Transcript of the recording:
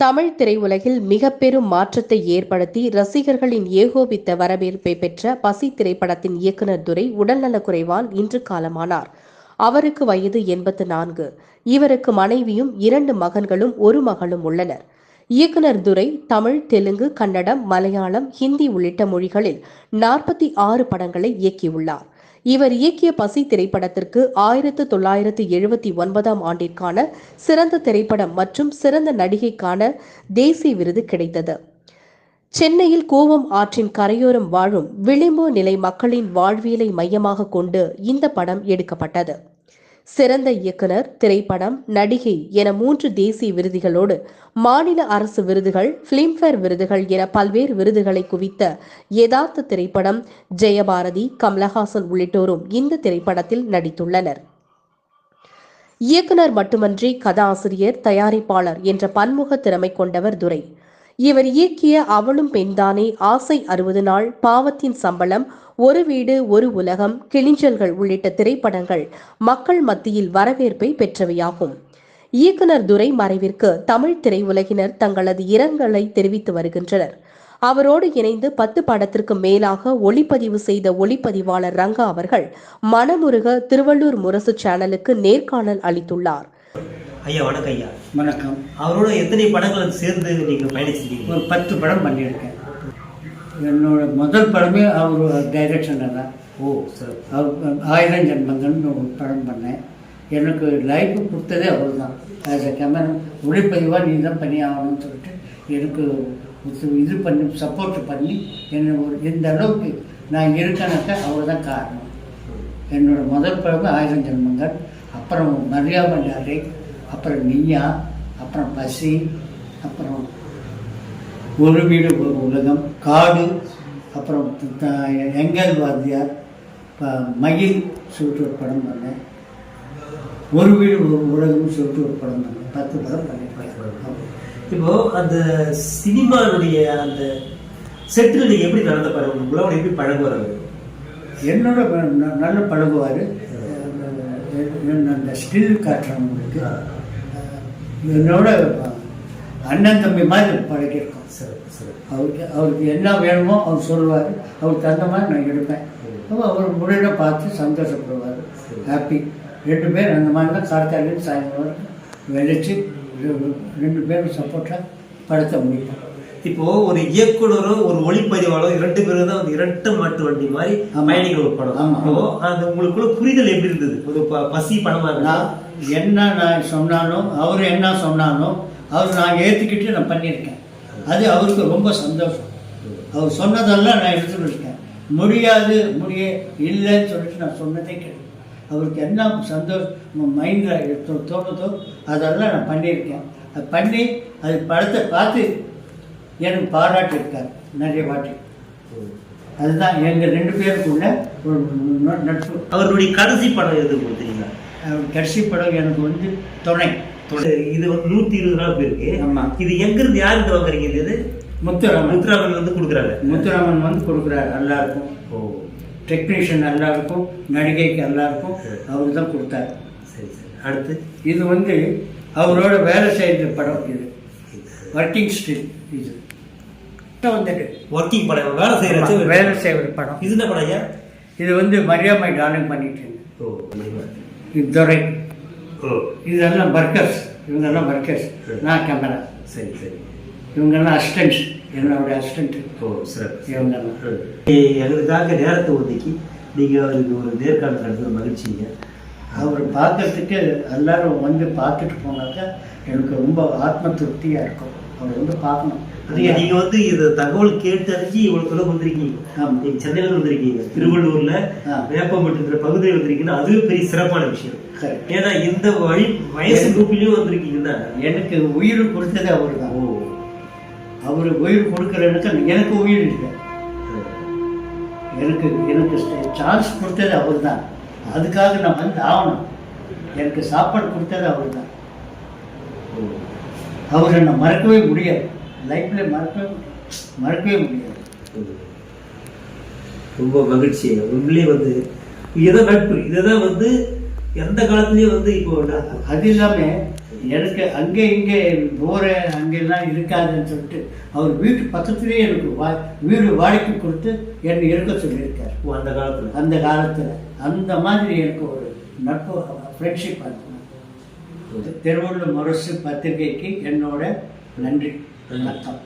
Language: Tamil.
தமிழ் திரையுலகில் மிக பெரும் மாற்றத்தை ஏற்படுத்தி ரசிகர்களின் ஏகோபித்த வரவேற்பை பெற்ற பசி திரைப்படத்தின் இயக்குநர் துரை உடல்நலக்குறைவால் இன்று காலமானார். அவருக்கு வயது 84. இவருக்கு மனைவியும் 2 மகன்களும் 1 மகளும் உள்ளனர். இயக்குநர் துரை தமிழ், தெலுங்கு, கன்னடம், மலையாளம், ஹிந்தி உள்ளிட்ட மொழிகளில் 46 படங்களை இயக்கியுள்ளார். இவர் இயக்கிய பசி திரைப்படத்திற்கு 1979ஆம் ஆண்டிற்கான சிறந்த திரைப்படம் மற்றும் சிறந்த நடிகைக்கான தேசிய விருது கிடைத்தது. சென்னையில் கூவம் ஆற்றின் கரையோரம் வாழும் விளிம்பு நிலை மக்களின் வாழ்வியலை மையமாக கொண்டு இந்த படம் எடுக்கப்பட்டது. சிறந்த இயக்குனர், திரைப்படம், நடிகை என 3 தேசிய விருதுகளோடு மாநில அரசு விருதுகள், பிலிம்பேர் விருதுகள் என பல்வேறு விருதுகளை குவித்த யதார்த்த திரைப்படம். ஜெயபாரதி, கமலஹாசன் உள்ளிட்டோரும் இந்த திரைப்படத்தில் நடித்துள்ளனர். இயக்குனர் மட்டுமன்றி கதாசிரியர், தயாரிப்பாளர் என்ற பன்முக திறமை கொண்டவர் துரை. இவர் இயக்கிய அவளும் பெண்தானே, ஆசை 60 நாள், பாவத்தின் சம்பளம், ஒரு வீடு ஒரு உலகம், கிளிஞ்சல்கள் உள்ளிட்ட திரைப்படங்கள் மக்கள் மத்தியில் வரவேற்பை பெற்றவையாகும். இயக்குனர் துரை மறைவிற்கு தமிழ் திரையுலகினர் தங்களது இரங்கலை தெரிவித்து வருகின்றனர். அவரோடு இணைந்து 10 படத்திற்கு மேலாக ஒளிப்பதிவு செய்த ஒளிப்பதிவாளர் ரங்கா அவர்கள் மனமுருக திருவள்ளூர் முரசு சேனலுக்கு நேர்காணல் அளித்துள்ளார். ஐயா வணக்கம். ஐயா வணக்கம். அவரோட எத்தனை படங்கள் சேர்ந்து நீங்கள் பயணிச்சிருக்கீங்க? ஒரு 10 படம் பண்ணியிருக்கேன். என்னோட முதல் படமே அவர் டைரக்ஷனில் தான். ஓ சார். அவர் 1000 ஜென்மங்கள்னு ஒரு படம் பண்ணேன். எனக்கு லைஃப் கொடுத்ததே அவர் தான். ஆஸ் அ கேமரா ஒளிப்பதிவாக நீ தான் பண்ணி ஆகணும்னு சொல்லிட்டு எனக்கு இது பண்ணி சப்போர்ட் பண்ணி என்னை இந்த அளவுக்கு நான் இருக்கேனாக்கா அவர் தான் காரணம். என்னோட முதல் படம் 1000 ஜென்மங்கள், அப்புறம் மரியாதை, அப்புறம் நீயா, அப்புறம் பசி, அப்புறம் ஒரு வீடு ஒரு உலகம், காடு, அப்புறம் எங்கல் வாத்தியார், மயில் சொல்லிட்டு ஒரு படம் பண்ணேன். ஒரு வீடு ஒரு உலகம் சொல்லிட்டு ஒரு படம் பண்ணேன். 10 படம் பண்ணிருக்கேன். இப்போ அந்த சினிமாவுடைய அந்த செட்டில் நீங்கள் எப்படி நடந்த படம், உங்களோட எப்படி பழகுவார்? என்னோட நல்ல பழகுவார். அந்த ஸ்டில் காட்டுறவங்களுக்கு என்னோட அண்ணன் தம்பி மாதிரி பழகிருக்கோம். அவருக்கு என்ன வேணுமோ அவர் சொல்லுவார். அவருக்கு தகுந்த மாதிரி நான் எடுப்பேன். அவர் முறையில பார்த்து சந்தோஷப்படுவார். ஹாப்பி. 2 பேர் அந்த மாதிரி தான் கார்த்தாலேருந்து சாயங்காலம் விளைச்சி 2 பேரும் சப்போர்ட்டாக படுத்த முடியும். இப்போ ஒரு இயக்குனரும் ஒரு ஒளிப்பதிவாளரும் 2 பேரும் தான் இரட்டை மாட்டு வண்டி மாதிரி பயணிக்கிற ஒரு படம். அந்த உங்களுக்குள்ள புரிதல் எப்படி இருந்தது? ஒரு பசி படமா இருந்தா என்ன நான் சொன்னாலும் அவர் என்ன சொன்னாலும் அவர் நான் ஏற்றுக்கிட்டு நான் பண்ணியிருக்கேன். அது அவருக்கு ரொம்ப சந்தோஷம். அவர் சொன்னதெல்லாம் நான் எடுத்துகிட்டு இருக்கேன். முடியாது இல்லைன்னு சொல்லிட்டு நான் சொன்னதே கிடையாது. அவருக்கு என்ன சந்தோஷம் மைண்டில் தோணுதோ அதெல்லாம் நான் பண்ணியிருக்கேன். அது பண்ணி அது படத்தை பார்த்து எனக்கு பாராட்டியிருக்கார் நிறைய வாட்டி. அதுதான் எங்கள் 2 பேருக்குள்ள ஒரு நட்பு. அவருடைய கடைசி படம் எது கொடுத்தீங்களா? கடைசி படம் எனக்கு துணை. இது 120 நாள் போயிருக்கு. ஆமாம். இது எங்கிருந்து யாருக்கு வாங்குறீங்க? இது முத்துராமன் வந்து கொடுக்குறாரு. முத்துராமன் கொடுக்குறாரு. நல்லா இருக்கும். டெக்னீஷியன் நல்லா இருக்கும், நடிகைக்கு நல்லா இருக்கும். அவரு தான் கொடுத்தாரு. சரி சரி. அடுத்து இது அவரோட வேலை செய்கிற படம். இது ஒர்க்கிங் ஸ்டில். இது வந்துட்டு ஒர்க்கிங் படம், வேலை செய்கிற படம். இது என்ன படம் ஐயா? இது மரியாதை டார்லிங் பண்ணிட்டு இது துரை. இதெல்லாம் ஒர்க்கர்ஸ். இவங்கெல்லாம் ஒர்க்கர்ஸ். நான் கேமரா. சரி சரி. இவங்கெல்லாம் அசிஸ்டன்ஸ். என்னோட அசிஸ்டன்ட். ஓ சரி. இவங்கெல்லாம் எங்களுக்காக நேரத்தை ஒதுக்கி நீங்கள் அவருக்கு ஒரு நேர்காணல் நடந்தது மகிழ்ச்சிங்க. அவர் பார்க்கறதுக்கு எல்லாரும் பார்த்துட்டு போனாக்கா எனக்கு ரொம்ப ஆத்ம திருப்தியாக இருக்கும். அவர் பார்க்கணும். நீங்கள் இது தகவல் கேட்டு அறிஞ்சு இவ்வளோ தூரம் வந்திருக்கீங்க. நீங்கள் சென்னையில் வந்திருக்கீங்க, திருவள்ளூர்ல வேப்பம்பட்டு பகுதியில் வந்திருக்கீங்கன்னா அதுவே பெரிய சிறப்பான விஷயம். ஏன்னா இந்த வயசு குரூப்பிலையும் வந்திருக்கீங்கன்னா எனக்கு உயிர் கொடுத்தது அவர் தான். அவர் உயிர் கொடுக்குறதுக்கு எனக்கு உயிர் இல்லை. எனக்கு சான்ஸ் கொடுத்தது அவர் தான். அதுக்காக நான் ஆகணும். எனக்கு சாப்பாடு கொடுத்தது அவர் தான். அவரை நான் மறக்கவே முடியாது. லைஃப்ல மறக்கவே முடியாது. ரொம்ப மகிழ்ச்சி. உண்மையிலே இதுதான் நட்பு. இதுதான் எந்த காலத்துலயும் இப்போ அது இல்லாம எனக்கு அங்கே இங்கே போகிற அங்கெல்லாம் இருக்காதுன்னு சொல்லிட்டு அவர் வீட்டு பக்கத்துலேயே எனக்கு வீடு வாடகைக்கு கொடுத்து என்னை இருக்க சொல்லியிருக்கார். அந்த காலத்தில் அந்த மாதிரி எனக்கு ஒரு நட்பு ஃப்ரெண்ட்ஷிப் பண்ணணும். திருவள்ளூர் முரசு பத்திரிகைக்கு என்னோட நன்றி வணக்கம்.